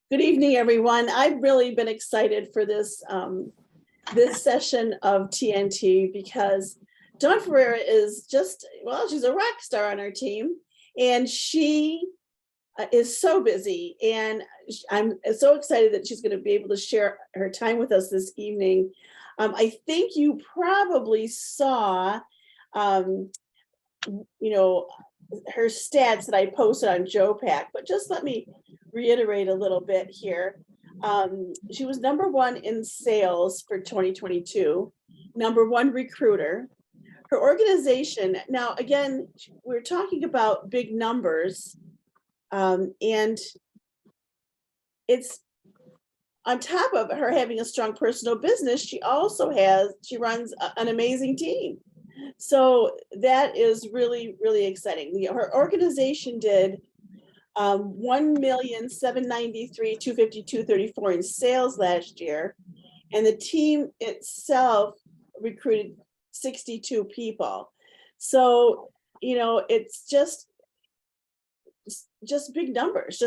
Good evening, everyone. I've really been excited for this this session of TNT because Dawn Ferreira is just, well, she's a rock star on our team, and she is so busy. And I'm so excited that she's going to be able to share her time with us this evening. I think you probably saw, um, you know, her stats that I posted on Joe Pack, but just let me reiterate a little bit here. She was #1 in sales for 2022, #1 recruiter. Her organization, now again, we're talking about big numbers, and it's on top of her having a strong personal business, she runs an amazing team. So that is really, really exciting. Her organization did 1,793,252.34 in sales last year, and the team itself recruited 62 people. So it's just big numbers,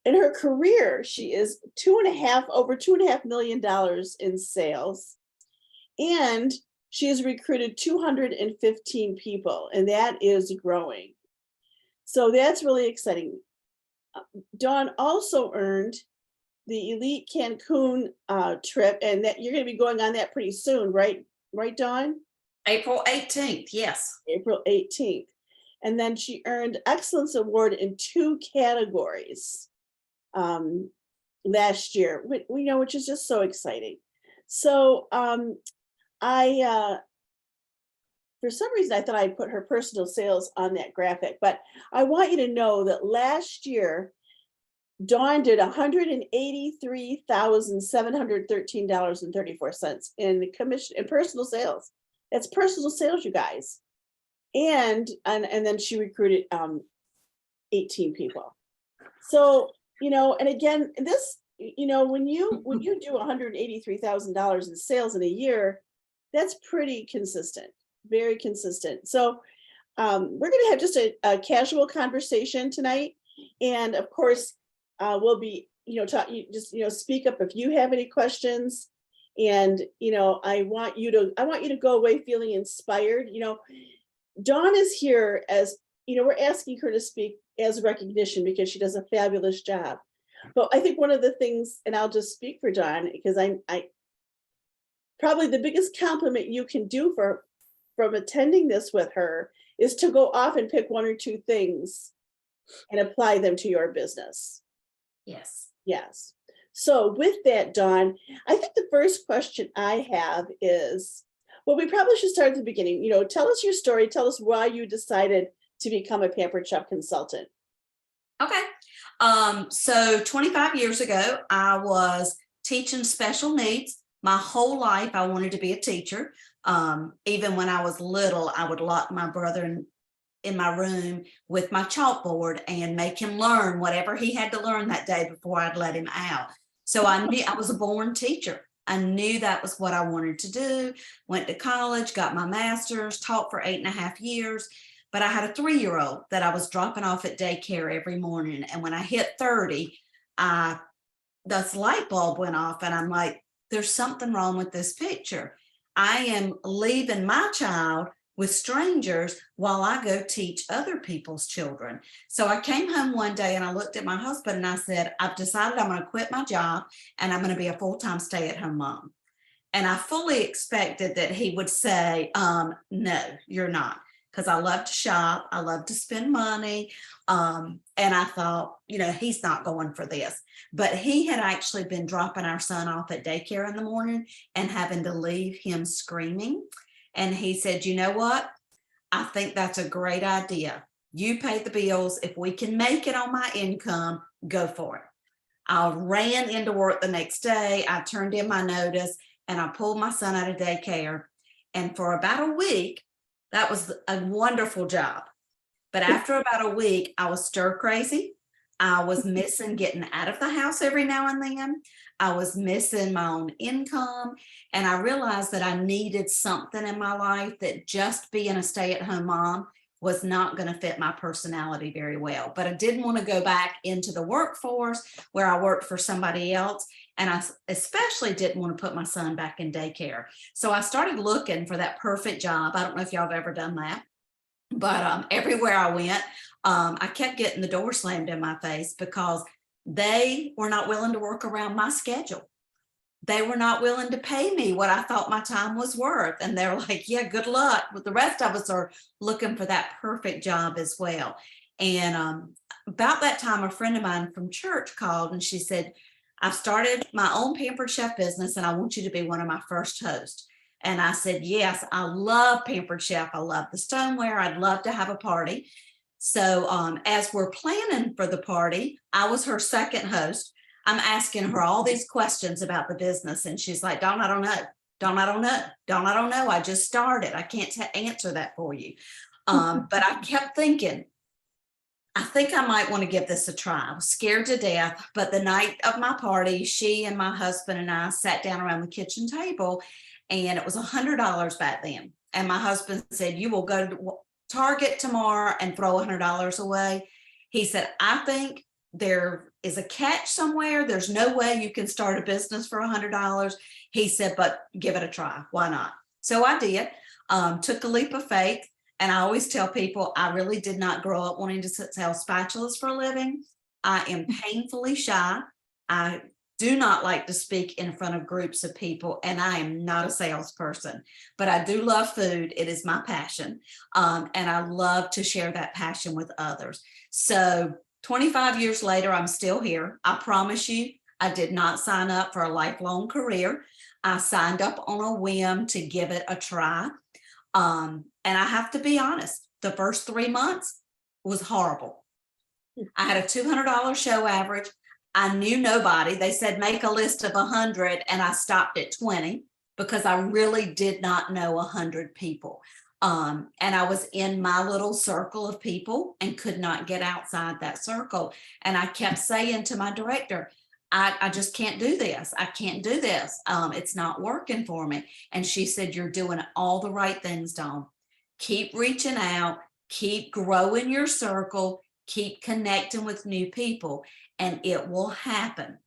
In her career, she is over $2.5 million in sales, and she has recruited 215 people, and that is growing. So that's really exciting. Dawn also earned the Elite Cancun trip, and that you're going to be going on that pretty soon, right? Right, Dawn? April 18th, yes. April 18th. And then she earned Excellence Award in 2 categories last year, which is just so exciting. So for some reason, I thought I'd put her personal sales on that graphic, but I want you to know that last year, Dawn did $183,713.34 in personal sales. That's personal sales, you guys. And then she recruited 18 people. So, and again, this, when you do $183,000 in sales in a year, that's pretty consistent, very consistent. So we're going to have just a casual conversation tonight. And of course, we'll be, speak up if you have any questions. And, I want you to go away feeling inspired. Dawn is here as, we're asking her to speak as recognition because she does a fabulous job. But I think one of the things, and I'll just speak for Dawn, because I probably the biggest compliment you can do from attending this with her is to go off and pick 1 or 2 things and apply them to your business. Yes. Yes. So with that, Dawn, I think the first question I have is, well, we probably should start at the beginning. Tell us your story. Tell us why you decided to become a Pampered Chef consultant. Okay. So 25 years ago, I was teaching special needs. My whole life, I wanted to be a teacher. Even when I was little, I would lock my brother in my room with my chalkboard and make him learn whatever he had to learn that day before I'd let him out. So I knew I was a born teacher. I knew that was what I wanted to do. Went to college, got my master's, taught for 8.5 years. But I had a 3-year-old that I was dropping off at daycare every morning. And when I hit 30, this light bulb went off, and I'm like, there's something wrong with this picture. I am leaving my child with strangers while I go teach other people's children. So I came home one day and I looked at my husband and I said, I've decided I'm going to quit my job and I'm going to be a full-time stay-at-home mom. And I fully expected that he would say, no, you're not. Because I love to shop, I love to spend money. And I thought, he's not going for this. But he had actually been dropping our son off at daycare in the morning and having to leave him screaming. And he said, you know what? I think that's a great idea. You pay the bills. If we can make it on my income, go for it. I ran into work the next day. I turned in my notice and I pulled my son out of daycare. And for about a week, that was a wonderful job. But after about a week, I was stir crazy. I was missing getting out of the house every now and then. I was missing my own income. And I realized that I needed something in my life, that just being a stay-at-home mom was not going to fit my personality very well. But I didn't want to go back into the workforce where I worked for somebody else. And I especially didn't want to put my son back in daycare. So I started looking for that perfect job. I don't know if y'all have ever done that, but everywhere I went, I kept getting the door slammed in my face because they were not willing to work around my schedule. They were not willing to pay me what I thought my time was worth. And they're like, yeah, good luck. But the rest of us are looking for that perfect job as well. And about that time, a friend of mine from church called and she said, I've started my own Pampered Chef business and I want you to be one of my first hosts. And I said, yes, I love Pampered Chef. I love the stoneware. I'd love to have a party. So as we're planning for the party, I was her second host. I'm asking her all these questions about the business. And she's like, Dawn, I don't know. Dawn, I don't know. Dawn, I don't know. I just started. I can't answer that for you. But I kept thinking, I think I might want to give this a try. I was scared to death. But the night of my party, she and my husband and I sat down around the kitchen table, and it was $100 back then. And my husband said, you will go to Target tomorrow and throw $100 away. He said, I think there is a catch somewhere. There's no way you can start a business for $100. He said, but give it a try. Why not? So I did, took a leap of faith. And I always tell people, I really did not grow up wanting to sell spatulas for a living. I am painfully shy. I do not like to speak in front of groups of people, and I am not a salesperson, but I do love food. It is my passion. And I love to share that passion with others. So 25 years later, I'm still here. I promise you, I did not sign up for a lifelong career. I signed up on a whim to give it a try. And I have to be honest, the first 3 months was horrible. I had a $200 show average. I knew nobody. They said, make a list of 100. And I stopped at 20 because I really did not know 100 people. And I was in my little circle of people and could not get outside that circle. And I kept saying to my director, I just can't do this. I can't do this. It's not working for me. And she said, you're doing all the right things, Dawn. Keep reaching out, keep growing your circle, keep connecting with new people, and it will happen.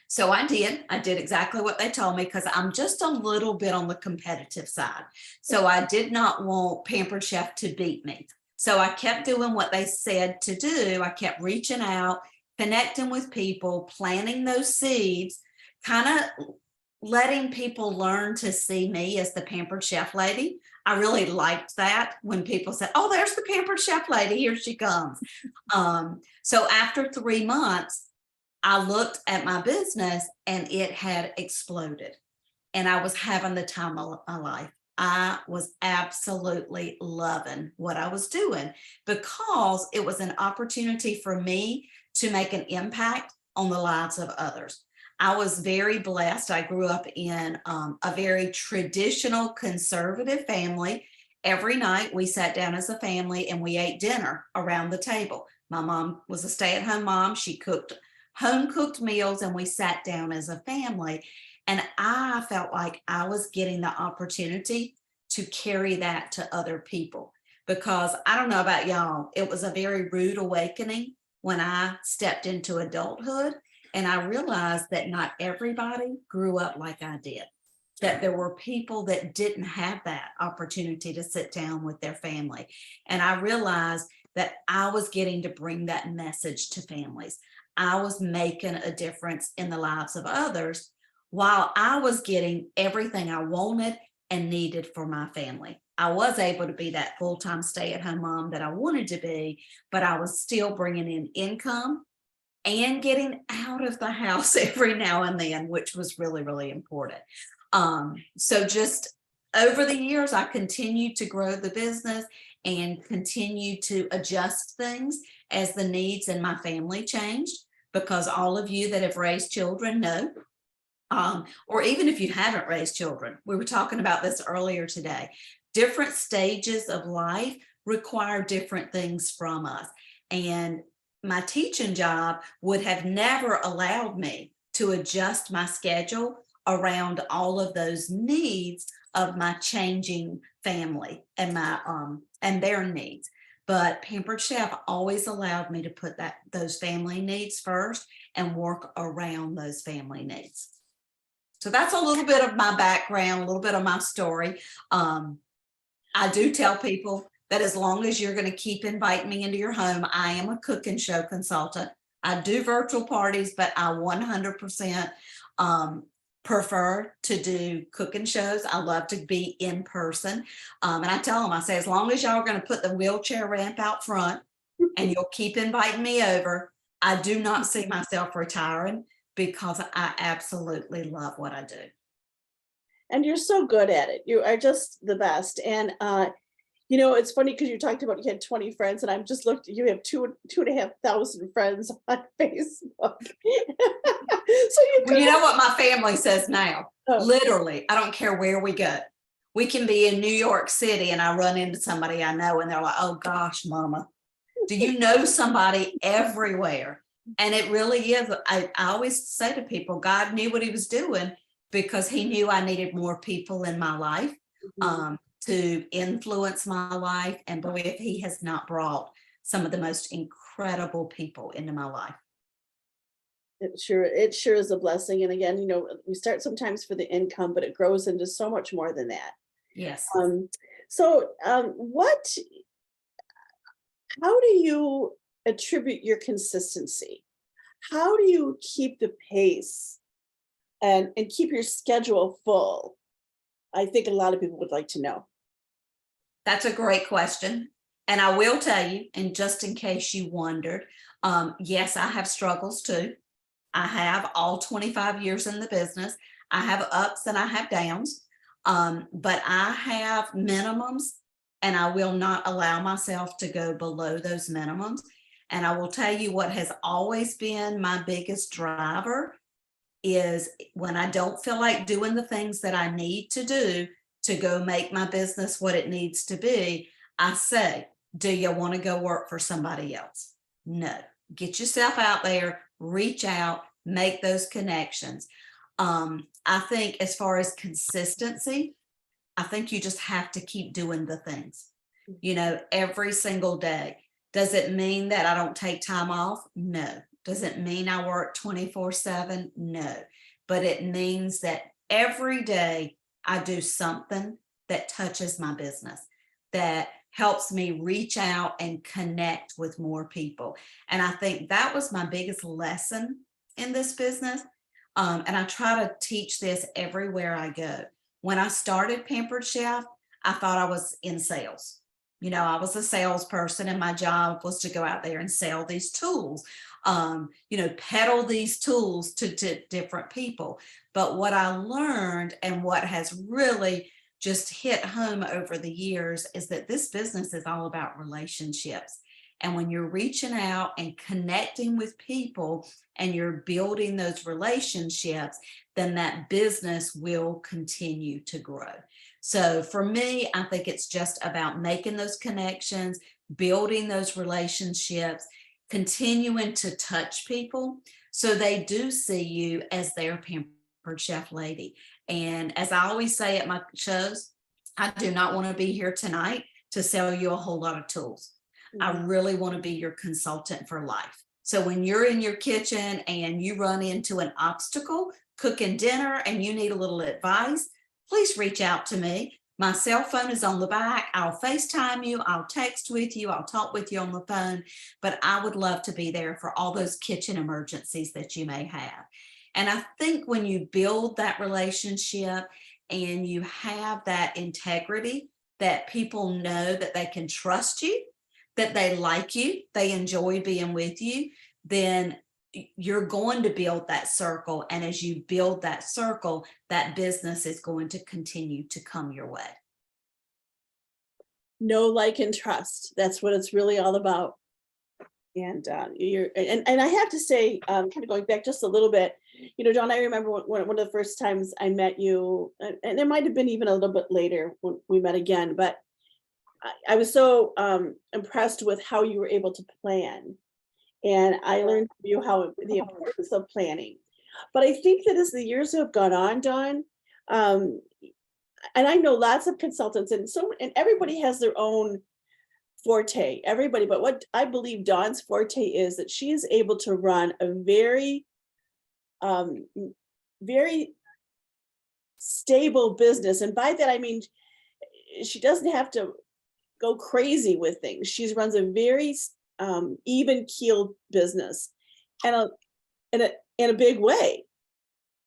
So I did exactly what they told me because I'm just a little bit on the competitive side. So I did not want Pampered Chef to beat me. So I kept doing what they said to do. I kept reaching out, connecting with people, planting those seeds, kind of letting people learn to see me as the Pampered Chef lady. I really liked that when people said, oh, there's the Pampered Chef lady, here she comes. So after 3 months, I looked at my business and it had exploded. And I was having the time of my life. I was absolutely loving what I was doing because it was an opportunity for me to make an impact on the lives of others. I was very blessed. I grew up in a very traditional conservative family. Every night we sat down as a family and we ate dinner around the table. My mom was a stay-at-home mom. She cooked home-cooked meals and we sat down as a family. And I felt like I was getting the opportunity to carry that to other people because I don't know about y'all, it was a very rude awakening when I stepped into adulthood. And I realized that not everybody grew up like I did, that there were people that didn't have that opportunity to sit down with their family. And I realized that I was getting to bring that message to families. I was making a difference in the lives of others while I was getting everything I wanted and needed for my family. I was able to be that full-time stay-at-home mom that I wanted to be, but I was still bringing in income and getting out of the house every now and then, which was really, really important. So just over the years, I continued to grow the business and continue to adjust things as the needs in my family changed, because all of you that have raised children know, or even if you haven't raised children, we were talking about this earlier today, different stages of life require different things from us. And my teaching job would have never allowed me to adjust my schedule around all of those needs of my changing family and my and their needs. but Pampered Chef always allowed me to put those family needs first and work around those family needs. So that's a little bit of my background, a little bit of my story. I do tell people that as long as you're going to keep inviting me into your home, I am a cooking show consultant. I do virtual parties, but I 100% prefer to do cooking shows. I love to be in person. And I tell them, I say, as long as y'all are going to put the wheelchair ramp out front and you'll keep inviting me over, I do not see myself retiring because I absolutely love what I do. And you're so good at it. You are just the best. And you know, it's funny because you talked about you had 20 friends, and I've just looked, you have 2,500 friends on Facebook. So Well, you know what my family says now? Oh. Literally, I don't care where we go. We can be in New York City and I run into somebody I know and they're like, oh gosh, mama, do you know somebody everywhere? And it really is. I always say to people, God knew what he was doing because he knew I needed more people in my life. To influence my life, and boy, if he has not brought some of the most incredible people into my life. It sure is a blessing. And again, you know, we start sometimes for the income, but it grows into so much more than that. Yes. How do you attribute your consistency? How do you keep the pace and keep your schedule full? I think a lot of people would like to know. That's a great question. And I will tell you, and just in case you wondered, yes, I have struggles too. I have all 25 years in the business. I have ups and I have downs, but I have minimums and I will not allow myself to go below those minimums. And I will tell you what has always been my biggest driver is when I don't feel like doing the things that I need to do to go make my business what it needs to be, I say, do you want to go work for somebody else? No. Get yourself out there, reach out, make those connections. I think as far as consistency, I think you just have to keep doing the things, you know, every single day. Does it mean that I don't take time off? No. Does it mean I work 24/7? No. But it means that every day I do something that touches my business, that helps me reach out and connect with more people. And I think that was my biggest lesson in this business. And I try to teach this everywhere I go. When I started Pampered Chef, I thought I was in sales. You know, I was a salesperson and my job was to go out there and sell these tools, you know, peddle these tools to different people. But what I learned and what has really just hit home over the years is that this business is all about relationships. And when you're reaching out and connecting with people and you're building those relationships, then that business will continue to grow. So for me, I think it's just about making those connections, building those relationships, continuing to touch people so they do see you as their Pampered Chef lady. And as I always say at my shows, I do not want to be here tonight to sell you a whole lot of tools. I really want to be your consultant for life. So when you're in your kitchen and you run into an obstacle cooking dinner and you need a little advice, please reach out to me. My cell phone is on the back. I'll FaceTime you. I'll text with you. I'll talk with you on the phone. But I would love to be there for all those kitchen emergencies that you may have. And I think when you build that relationship and you have that integrity, that people know that they can trust you, that they like you, they enjoy being with you, then you're going to build that circle. And as you build that circle, that business is going to continue to come your way. Know, like, and trust. That's what it's really all about. And and I have to say, kind of going back just a little bit, you know, Dawn, I remember one of the first times I met you, and it might have been even a little bit later when we met again, but I was so impressed with how you were able to plan. And I learned from you how the importance of planning. But I think that as the years have gone on, Dawn, and I know lots of consultants, and everybody has their own forte, everybody, but what I believe Dawn's forte is that she is able to run a very, very stable business. And by that, I mean, she doesn't have to go crazy with things. She runs a very even keeled business and in a big way,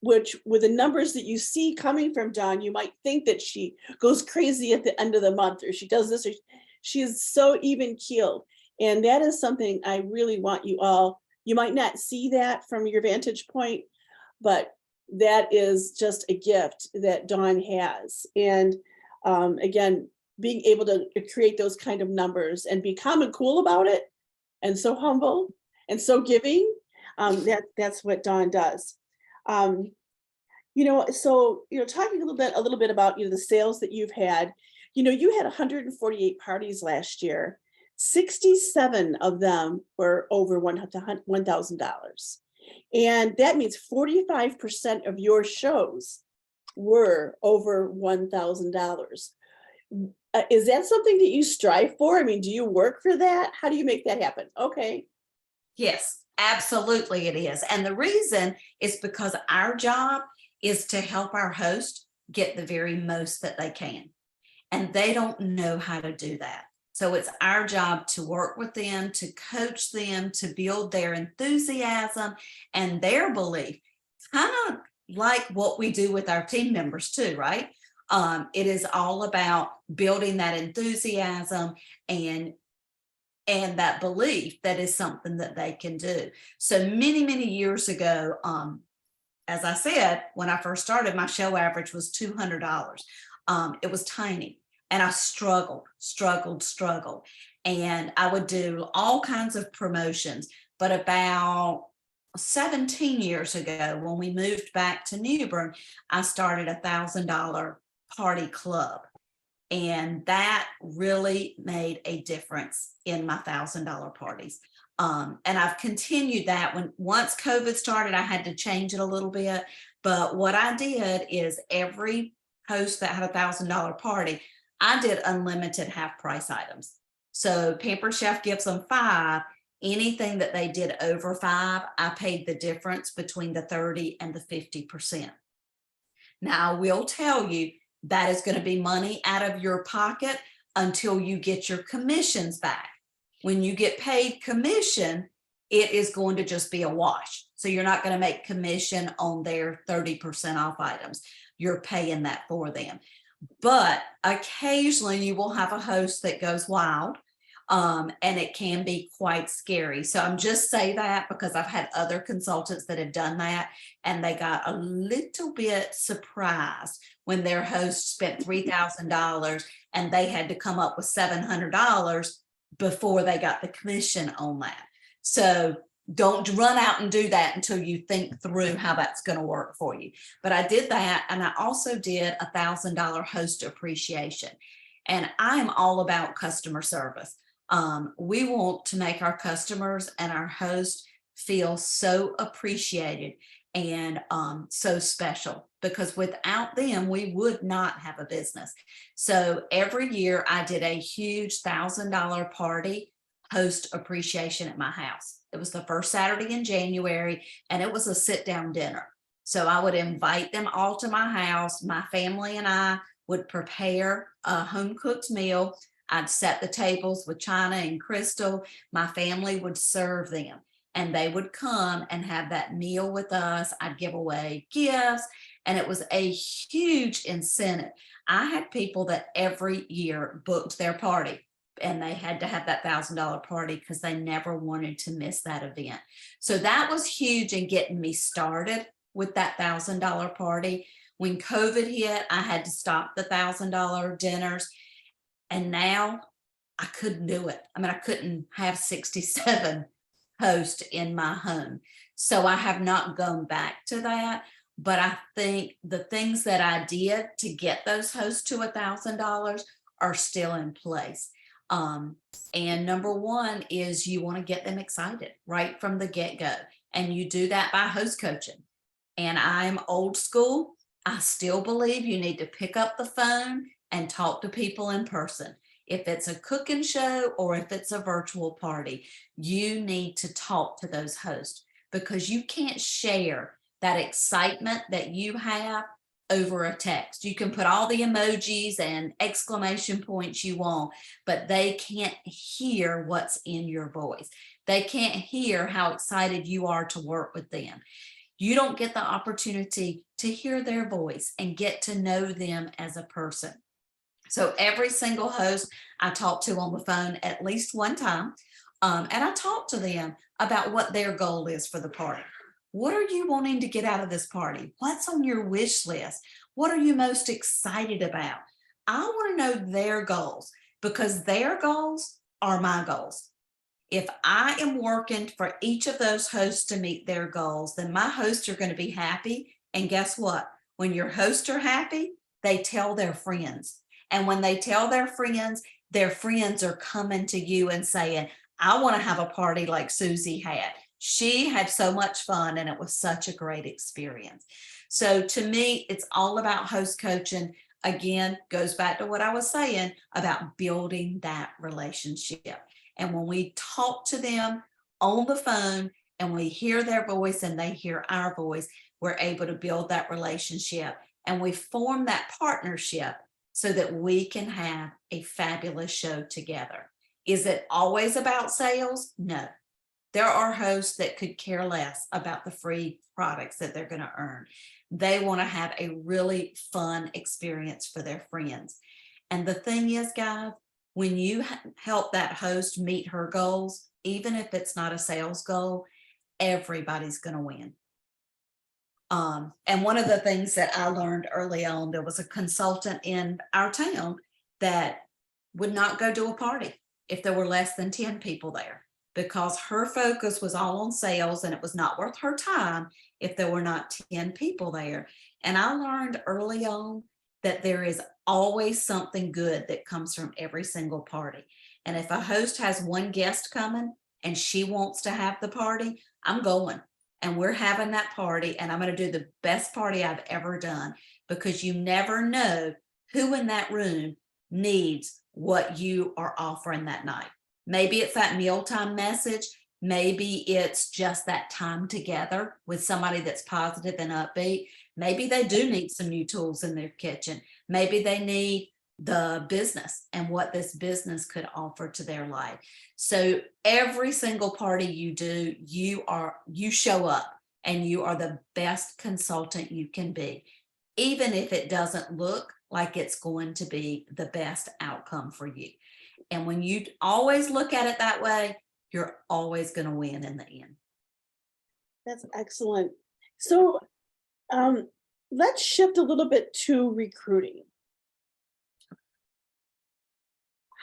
which with the numbers that you see coming from Dawn, you might think that she goes crazy at the end of the month, or she does this, or she is so even keeled. And that is something I really want you all, you might not see that from your vantage point, but that is just a gift that Dawn has. And again, being able to create those kind of numbers and be calm and cool about it, and so humble and so giving, that's what Dawn does. So talking a little bit about the sales that you've had. You had 148 parties last year. 67 of them were over $1,000, and that means 45% of your shows were over $1,000. Is that something that you strive for? I mean, do you work for that? How do you make that happen? Okay. Yes, absolutely it is. And the reason is because our job is to help our host get the very most that they can. And they don't know how to do that. So it's our job to work with them, to coach them, to build their enthusiasm and their belief. It's kind of like what we do with our team members too, right? It is all about building that enthusiasm and that belief that is something that they can do. So many years ago, as I said, when I first started, my show average was $200. It was tiny, and I struggled. And I would do all kinds of promotions. But about 17 years ago, when we moved back to New Bern, I started $1,000 party club. And that really made a difference in my $1,000 parties. And I've continued that. Once COVID started, I had to change it a little bit. But what I did is every host that had $1,000 party, I did unlimited half price items. So Pampered Chef gives them 5. Anything that they did over 5, I paid the difference between the 30 and the 50%. Now, I will tell you, that is going to be money out of your pocket until you get your commissions back. When you get paid commission, it is going to just be a wash. So you're not going to make commission on their 30% off items. You're paying that for them. But occasionally you will have a host that goes wild, and it can be quite scary. So I'm just saying that because I've had other consultants that have done that, and they got a little bit surprised when their host spent $3,000 and they had to come up with $700 before they got the commission on that. So don't run out and do that until you think through how that's going to work for you. But I did that, and I also did $1,000 host appreciation. And I am all about customer service. We want to make our customers and our hosts feel so appreciated and so special, because without them, we would not have a business. So every year I did a huge $1,000 party host appreciation at my house. It was the first Saturday in January, and it was a sit-down dinner. So I would invite them all to my house. My family and I would prepare a home-cooked meal. I'd set the tables with china and crystal. My family would serve them, and they would come and have that meal with us. I'd give away gifts, and it was a huge incentive. I had people that every year booked their party, and they had to have that $1,000 party because they never wanted to miss that event. So that was huge in getting me started with that $1,000 party. When COVID hit, I had to stop the $1,000 dinners. And now I couldn't do it. I mean, I couldn't have 67 hosts in my home. So I have not gone back to that. But I think the things that I did to get those hosts to $1,000 are still in place. And number one is you want to get them excited right from the get-go. And you do that by host coaching. And I'm old school. I still believe you need to pick up the phone and talk to people in person. If it's a cooking show or if it's a virtual party, you need to talk to those hosts, because you can't share that excitement that you have over a text. You can put all the emojis and exclamation points you want, but they can't hear what's in your voice. They can't hear how excited you are to work with them. You don't get the opportunity to hear their voice and get to know them as a person. So every single host I talk to on the phone at least one time, and I talk to them about what their goal is for the party. What are you wanting to get out of this party? What's on your wish list? What are you most excited about? I want to know their goals, because their goals are my goals. If I am working for each of those hosts to meet their goals, then my hosts are going to be happy. And guess what? When your hosts are happy, they tell their friends. And when they tell their friends are coming to you and saying, I want to have a party like Susie had. She had so much fun and it was such a great experience. So to me, it's all about host coaching. Again, goes back to what I was saying about building that relationship. And when we talk to them on the phone and we hear their voice and they hear our voice, we're able to build that relationship and we form that partnership so that we can have a fabulous show together. Is it always about sales? No. There are hosts that could care less about the free products that they're going to earn. They want to have a really fun experience for their friends. And the thing is, guys, when you help that host meet her goals, even if it's not a sales goal, everybody's going to win. And one of the things that I learned early on, there was a consultant in our town that would not go to a party if there were less than 10 people there, because her focus was all on sales and it was not worth her time if there were not 10 people there. And I learned early on that there is always something good that comes from every single party. And if a host has one guest coming and she wants to have the party, I'm going and we're having that party and I'm going to do the best party I've ever done, because you never know who in that room needs what you are offering that night. Maybe it's that mealtime message. Maybe it's just that time together with somebody that's positive and upbeat. Maybe they do need some new tools in their kitchen. Maybe they need the business and what this business could offer to their life. So every single party you do, you show up and you are the best consultant you can be, even if it doesn't look like it's going to be the best outcome for you. And when you always look at it that way, you're always going to win in the end. That's excellent. So let's shift a little bit to recruiting.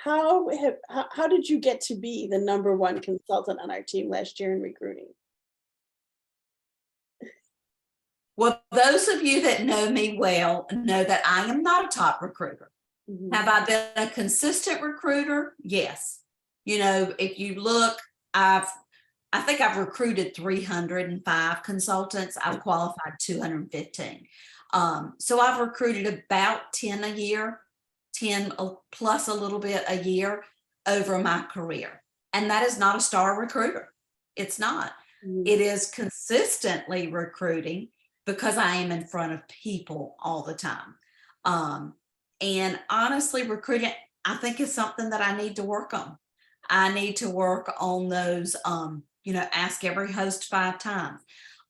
How did you get to be the #1 consultant on our team last year in recruiting? Well, those of you that know me well know that I am not a top recruiter. Mm-hmm. Have I been a consistent recruiter? Yes. You know, if you look, I think I've recruited 305 consultants. I've qualified 215. So I've recruited about 10 a year, 10 plus a little bit a year over my career. And that is not a star recruiter. It's not. Mm-hmm. It is consistently recruiting because I am in front of people all the time. And honestly, recruiting, I think is something that I need to work on. I need to work on those, ask every host 5 times.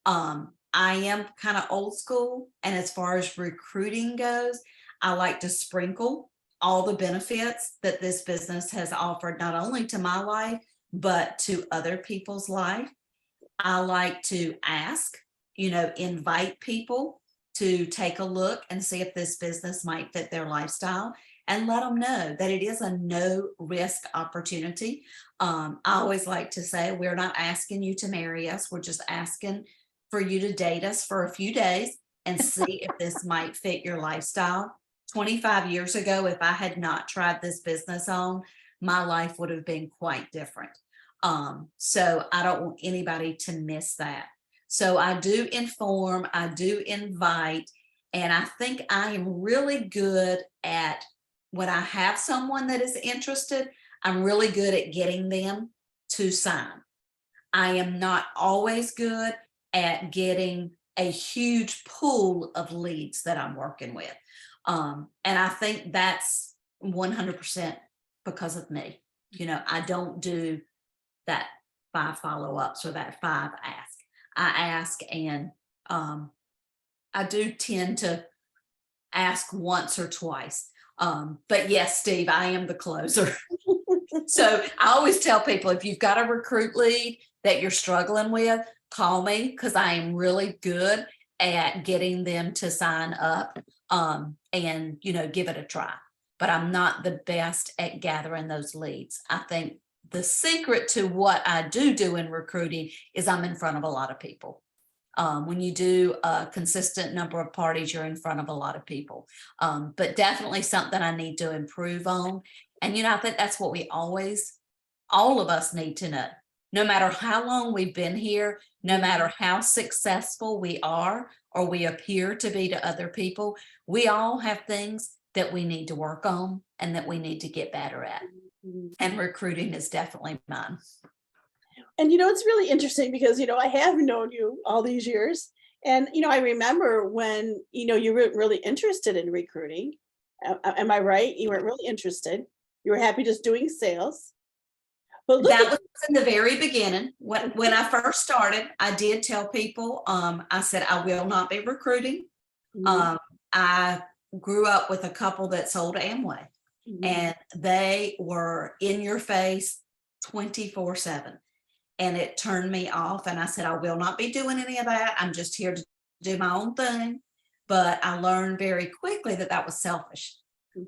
I am kind of old school. And as far as recruiting goes, I like to sprinkle all the benefits that this business has offered, not only to my life, but to other people's life. I like to ask, invite people to take a look and see if this business might fit their lifestyle, and let them know that it is a no risk opportunity. I always like to say, we're not asking you to marry us. We're just asking for you to date us for a few days and see if this might fit your lifestyle. 25 years ago, if I had not tried this business on, my life would have been quite different. So I don't want anybody to miss that. So I do inform, I do invite, and I think I am really good at when I have someone that is interested, I'm really good at getting them to sign. I am not always good at getting a huge pool of leads that I'm working with. And I think that's 100% because of me. I don't do that 5 follow-ups or that 5 ask. I ask, and I do tend to ask once or twice. But yes, Steve, I am the closer. So I always tell people, if you've got a recruit lead that you're struggling with, call me, because I am really good at getting them to sign up and give it a try. But I'm not the best at gathering those leads. I think the secret to what I do in recruiting is I'm in front of a lot of people. When you do a consistent number of parties, you're in front of a lot of people. But definitely something I need to improve on. And, I think that's what all of us need to know. No matter how long we've been here, no matter how successful we are or we appear to be to other people, we all have things that we need to work on and that we need to get better at. And recruiting is definitely mine. And it's really interesting because I have known you all these years, and I remember when you were really interested in recruiting. Am I right? You weren't really interested. You were happy just doing sales. But that was in the very beginning. When I first started, I did tell people, I said, I will not be recruiting. I grew up with a couple that sold Amway, and they were in your face 24/7. And it turned me off. And I said, I will not be doing any of that. I'm just here to do my own thing. But I learned very quickly that was selfish.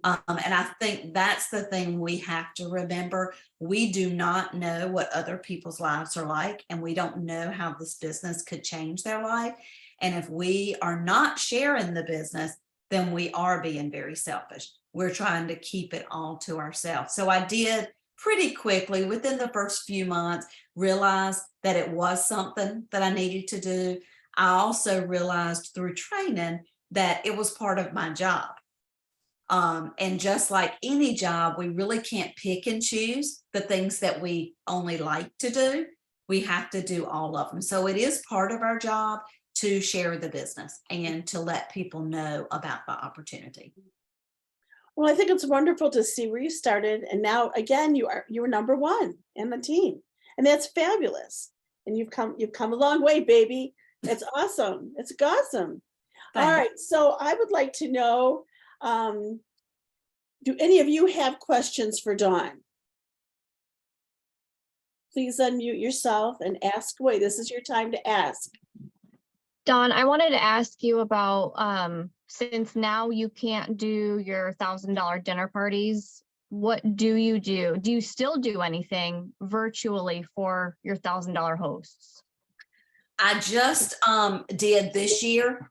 And I think that's the thing we have to remember. We do not know what other people's lives are like, and we don't know how this business could change their life. And if we are not sharing the business, then we are being very selfish. We're trying to keep it all to ourselves. So I did pretty quickly, within the first few months, realized that it was something that I needed to do. I also realized through training that it was part of my job. And just like any job, we really can't pick and choose the things that we only like to do. We have to do all of them. So it is part of our job to share the business and to let people know about the opportunity. Well, I think it's wonderful to see where you started, and now again you're number one in the team, and that's fabulous. And you've come a long way, baby. It's awesome. It's awesome. All right, so I would like to know, do any of you have questions for Dawn? Please unmute yourself and ask away. This is your time to ask. Dawn, I wanted to ask you about, since now you can't do your $1,000 dinner parties, what do you do? Do you still do anything virtually for your $1,000 hosts? I just did this year,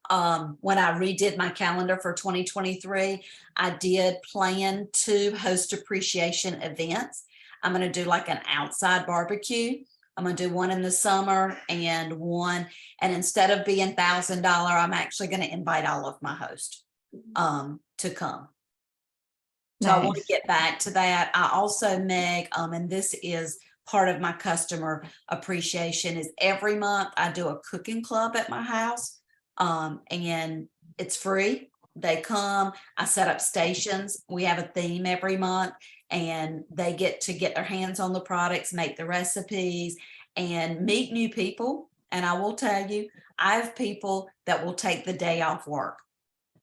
when I redid my calendar for 2023, I did plan to host appreciation events. I'm going to do like an outside barbecue. I'm going to do one in the summer and instead of being $1,000, I'm actually going to invite all of my hosts to come. So nice. I want to get back to that. I also, Meg, and this is part of my customer appreciation, is every month I do a cooking club at my house, and it's free. They come, I set up stations. We have a theme every month, and they get to get their hands on the products, make the recipes, and meet new people. And I will tell you, I have people that will take the day off work,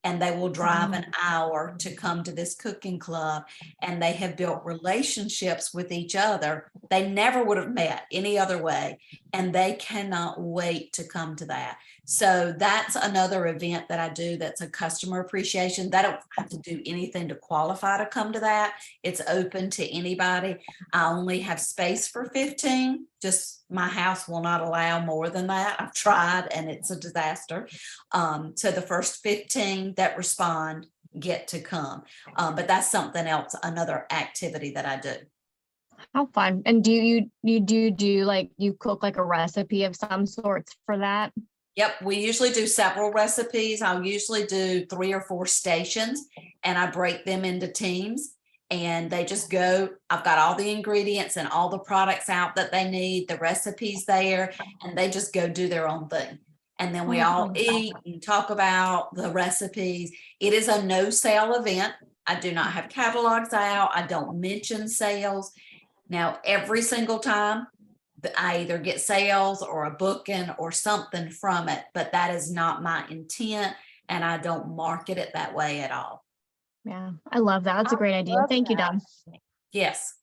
and they will drive an hour to come to this cooking club, and they have built relationships with each other they never would have met any other way, and they cannot wait to come to that. So that's another event that I do that's a customer appreciation. They don't have to do anything to qualify to come to that. It's open to anybody. I only have space for 15. Just my house will not allow more than that. I've tried and it's a disaster. So the first 15 that respond get to come. But that's something else, another activity that I do. How fun. And do you like, you cook like a recipe of some sorts for that? Yep, we usually do several recipes. I'll usually do 3 or 4 stations, and I break them into teams. And they just go, I've got all the ingredients and all the products out that they need, the recipes there, and they just go do their own thing. And then we all eat and talk about the recipes. It is a no sale event. I do not have catalogs out. I don't mention sales. Now, every single time I either get sales or a booking or something from it, but that is not my intent. And I don't market it that way at all. Yeah, I love that. That's a great idea. love Thank you, that. Dawn. Yes.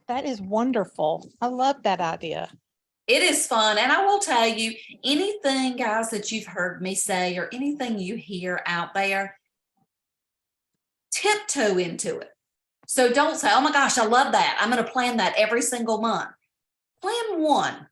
That is wonderful. I love that idea. It is fun. And I will tell you, anything, guys, that you've heard me say or anything you hear out there, tiptoe into it. So don't say, oh my gosh, I love that. I'm going to plan that every single month. Plan one,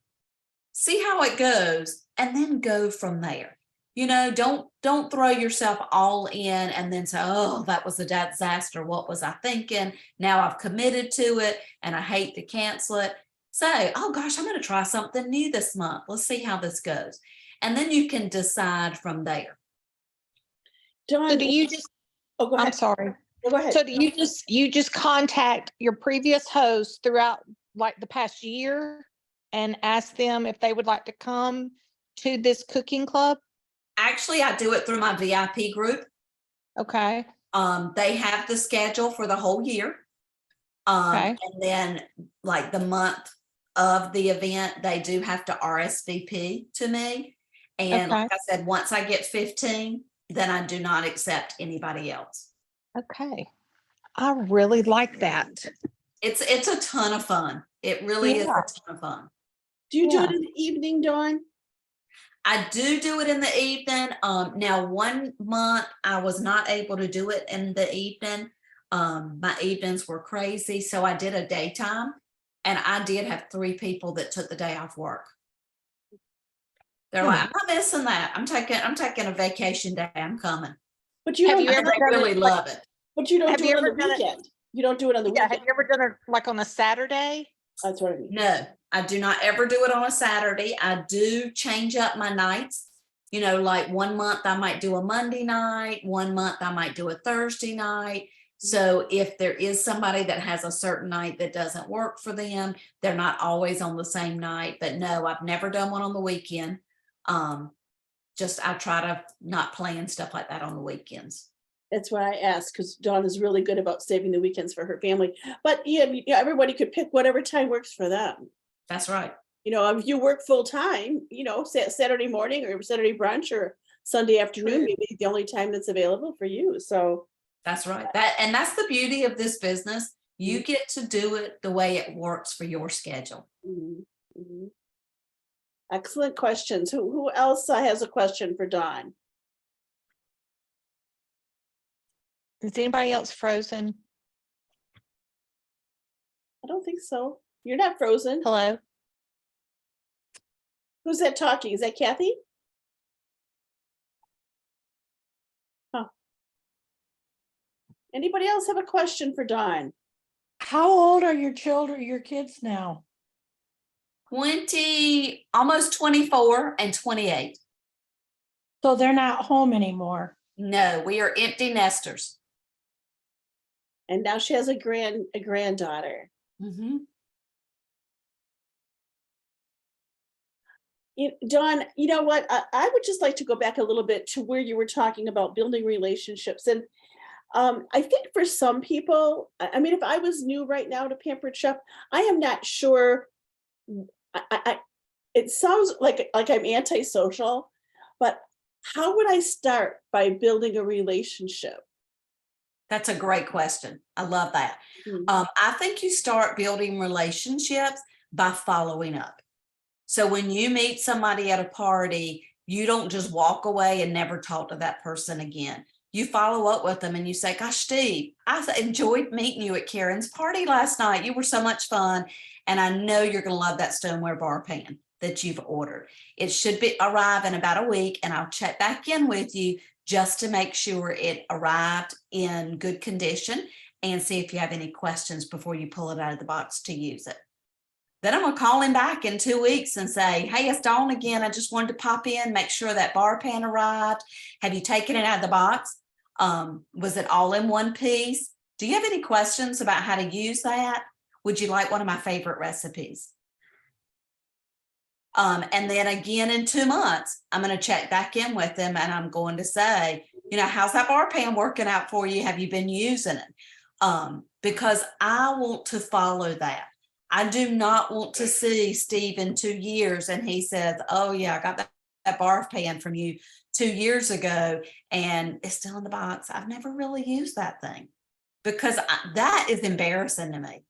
see how it goes, and then go from there. You know, don't throw yourself all in and then say, oh, that was a disaster. What was I thinking? Now I've committed to it and I hate to cancel it. Say, oh gosh, I'm going to try something new this month. Let's see how this goes. And then you can decide from there. Dawn, So do you just, oh, go I'm ahead. sorry. Go ahead. So do you just contact your previous hosts throughout like the past year and ask them if they would like to come to this cooking club? Actually, I do it through my VIP group. Okay. They have the schedule for the whole year. Okay. And then like the month of the event, they do have to RSVP to me. And Okay. like I said, once I get 15, then I do not accept anybody else. Okay. I really like that. It's a ton of fun. It really is a Yeah. ton of fun. Do you do Yeah. it in the evening, Dawn? I do it in the evening. Now 1 month I was not able to do it in the evening. My evenings were crazy, so I did a daytime, and I did have 3 people that took the day off work. They're like, I'm not missing that. I'm taking a vacation day. I'm coming. But you Have don't, you ever They done really it like- love it. but you don't have do you it on the ever done it- weekend. You don't do it on the Yeah. Have weekend. you ever done it like on a Saturday? That's what I mean. No, I do not ever do it on a Saturday. I do change up my nights. You know, like 1 month I might do a Monday night, 1 month I might do a Thursday night. So if there is somebody that has a certain night that doesn't work for them, they're not always on the same night. But no, I've never done one on the weekend. Just I try to not plan stuff like that on the weekends. That's why I asked, because Dawn is really good about saving the weekends for her family. But yeah, everybody could pick whatever time works for them. That's right. You know, if you work full time, you know, Saturday morning or Saturday brunch or Sunday afternoon, True. maybe the only time that's available for you. So That's right. That's the beauty of this business. You get to do it the way it works for your schedule. mhm, mhm. Excellent questions. Who else has a question for Dawn? Is anybody else frozen? I don't think so. You're not frozen. Hello? Who's that talking? Is that Kathy? Huh. Anybody else have a question for Dawn? How old are your children, your kids now? 20, almost 24 and 28. So they're not home anymore. No, we are empty nesters. And now she has a granddaughter. Dawn, you know what? I would just like to go back a little bit to where you were talking about building relationships. And I think for some people, I mean, if I was new right now to Pampered Chef, I am not sure. It sounds like I'm antisocial, but how would I start by building a relationship? That's a great question. I love that. I think you start building relationships by following up. So when you meet somebody at a party, you don't just walk away and never talk to that person again. You follow up with them and you say, gosh, Steve, I enjoyed meeting you at Karen's party last night. You were so much fun. And I know you're going to love that stoneware bar pan that you've ordered. It should arrive in about a week, and I'll check back in with you just to make sure it arrived in good condition and see if you have any questions before you pull it out of the box to use it. Then I'm going to call him back in 2 weeks and say, hey, it's Dawn again. I just wanted to pop in, make sure that bar pan arrived. Have you taken it out of the box? Was it all in one piece? Do you have any questions about how to use that? Would you like one of my favorite recipes? And then again in 2 months, I'm going to check back in with them and I'm going to say, how's that bar pan working out for you? Have you been using it? Because I want to follow that. I do not want to see Steve in 2 years and he says, oh yeah, I got that bar pan from you 2 years ago and it's still in the box. I've never really used that thing because that is embarrassing to me.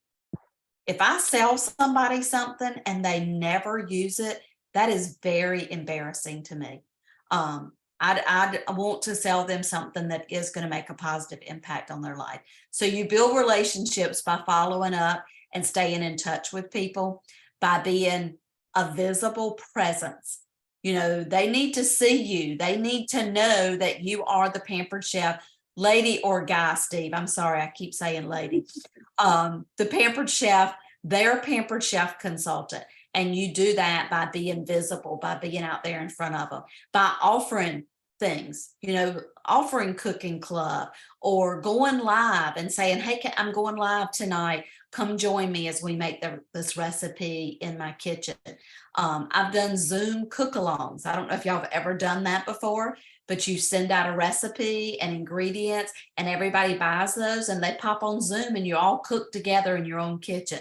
If I sell somebody something and they never use it, that is very embarrassing to me. I want to sell them something that is going to make a positive impact on their life. So you build relationships by following up and staying in touch with people, by being a visible presence. They need to see you. They need to know that you are the Pampered Chef, lady or guy, Steve. I'm sorry, I keep saying lady. The Pampered Chef, their Pampered Chef consultant. And you do that by being visible, by being out there in front of them, by offering things, offering cooking club or going live and saying, hey, I'm going live tonight. Come join me as we make this recipe in my kitchen. I've done Zoom cook-alongs. I don't know if y'all have ever done that before, but you send out a recipe and ingredients and everybody buys those and they pop on Zoom and you all cook together in your own kitchen.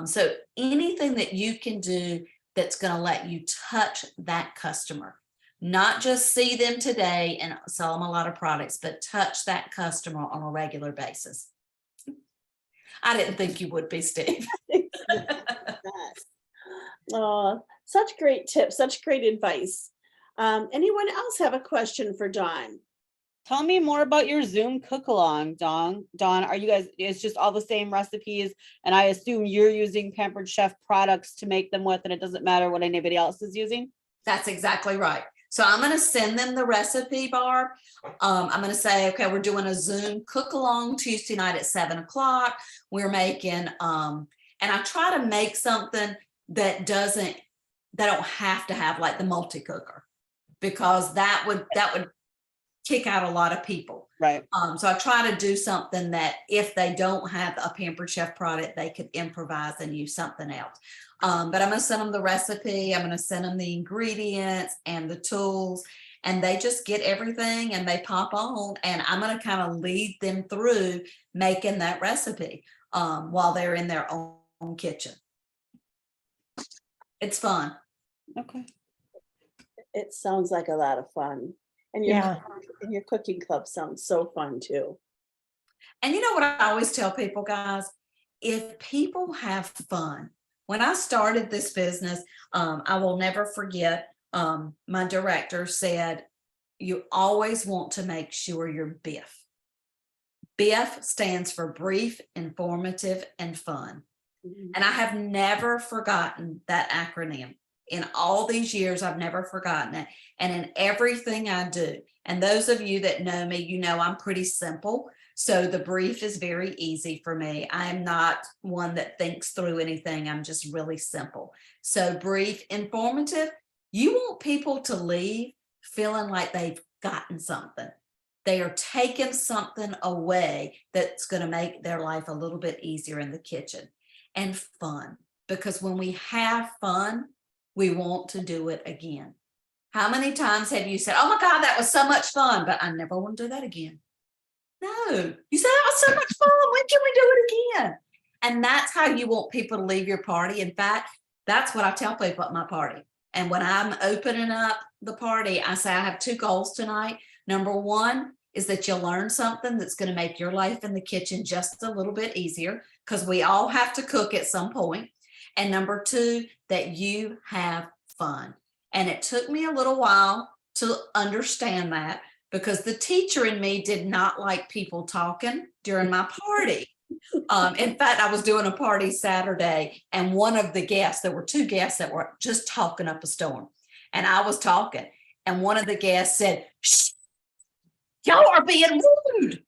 So anything that you can do that's going to let you touch that customer, not just see them today and sell them a lot of products, but touch that customer on a regular basis. I didn't think you would be, Steve. Oh, such great tips, such great advice. Anyone else have a question for Dawn? Tell me more about your Zoom cook-along, Dawn. Are you guys, it's just all the same recipes, and I assume you're using Pampered Chef products to make them with, and it doesn't matter what anybody else is using? That's exactly right. So I'm going to send them the recipe, Barb. I'm going to say, okay, we're doing a Zoom cook-along Tuesday night at 7:00. We're making, and I try to make something that don't have to have like the multi-cooker, because that would kick out a lot of people. Right. So I try to do something that if they don't have a Pampered Chef product, they could improvise and use something else. But I'm going to send them the recipe. I'm going to send them the ingredients and the tools, and they just get everything and they pop on, and I'm going to kind of lead them through making that recipe while they're in their own kitchen. It's fun. Okay. It sounds like a lot of fun. And your cooking club sounds so fun too. And you know what I always tell people, guys? If people have fun, when I started this business, I will never forget, my director said, you always want to make sure you're BIF. BIF stands for brief, informative, and fun. Mm-hmm. And I have never forgotten that acronym. In all these years, I've never forgotten it. And in everything I do, and those of you that know me, I'm pretty simple. So the brief is very easy for me. I am not one that thinks through anything. I'm just really simple. So brief, informative, you want people to leave feeling like they've gotten something. They are taking something away that's going to make their life a little bit easier in the kitchen. And fun, because when we have fun, we want to do it again. How many times have you said, oh my God, that was so much fun, but I never want to do that again? No, you said that was so much fun. When can we do it again? And that's how you want people to leave your party. In fact, that's what I tell people at my party. And when I'm opening up the party, I say, I have 2 goals tonight. Number 1 is that you'll learn something that's going to make your life in the kitchen just a little bit easier, because we all have to cook at some point. And number 2, that you have fun. And it took me a little while to understand that, because the teacher in me did not like people talking during my party. In fact, I was doing a party Saturday, and one of the guests, there were 2 guests that were just talking up a storm, and I was talking, and one of the guests said, shh, y'all are being rude.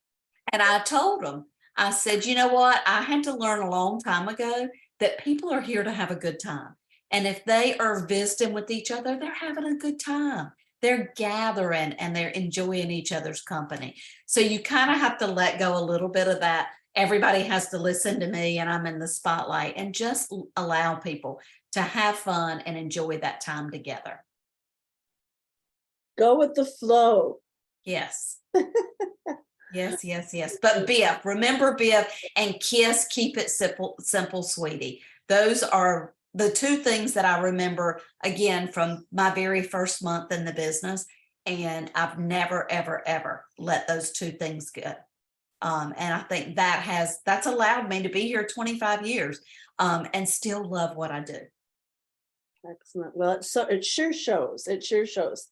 And I told them, I said, you know what? I had to learn a long time ago that people are here to have a good time. And if they are visiting with each other, they're having a good time. they're gathering and they're enjoying each other's company. So you kind of have to let go a little bit of that. Everybody has to listen to me and I'm in the spotlight, and just allow people to have fun and enjoy that time together. Go with the flow. Yes. Yes, yes, yes. But Biff, remember Biff and Kiss, keep it simple, simple, sweetie. Those are the two things that I remember, again, from my very first month in the business. And I've never, ever, ever let those two things go. And I think that's allowed me to be here 25 years and still love what I do. Excellent. Well, it sure shows. It sure shows.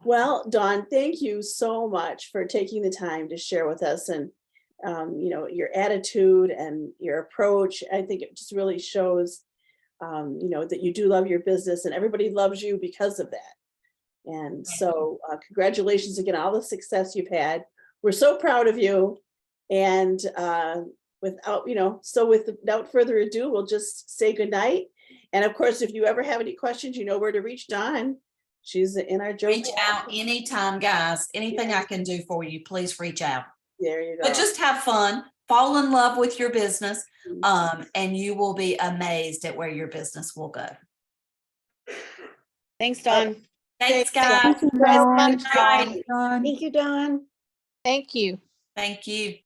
Well, Dawn, thank you so much for taking the time to share with us, and your attitude and your approach. I think it just really shows that you do love your business, and everybody loves you because of that. And so congratulations again, all the success you've had. We're so proud of you. And without further ado, we'll just say goodnight. And of course, if you ever have any questions, you know where to reach Dawn. She's in our joke. Reach out anytime, guys. Anything I can do for you, please reach out. There you go. But just have fun, fall in love with your business, and you will be amazed at where your business will go. Thanks, Dawn. Thanks, guys. Thank you very much, Bye. Dawn. Thank you, Dawn. Thank you. Thank you.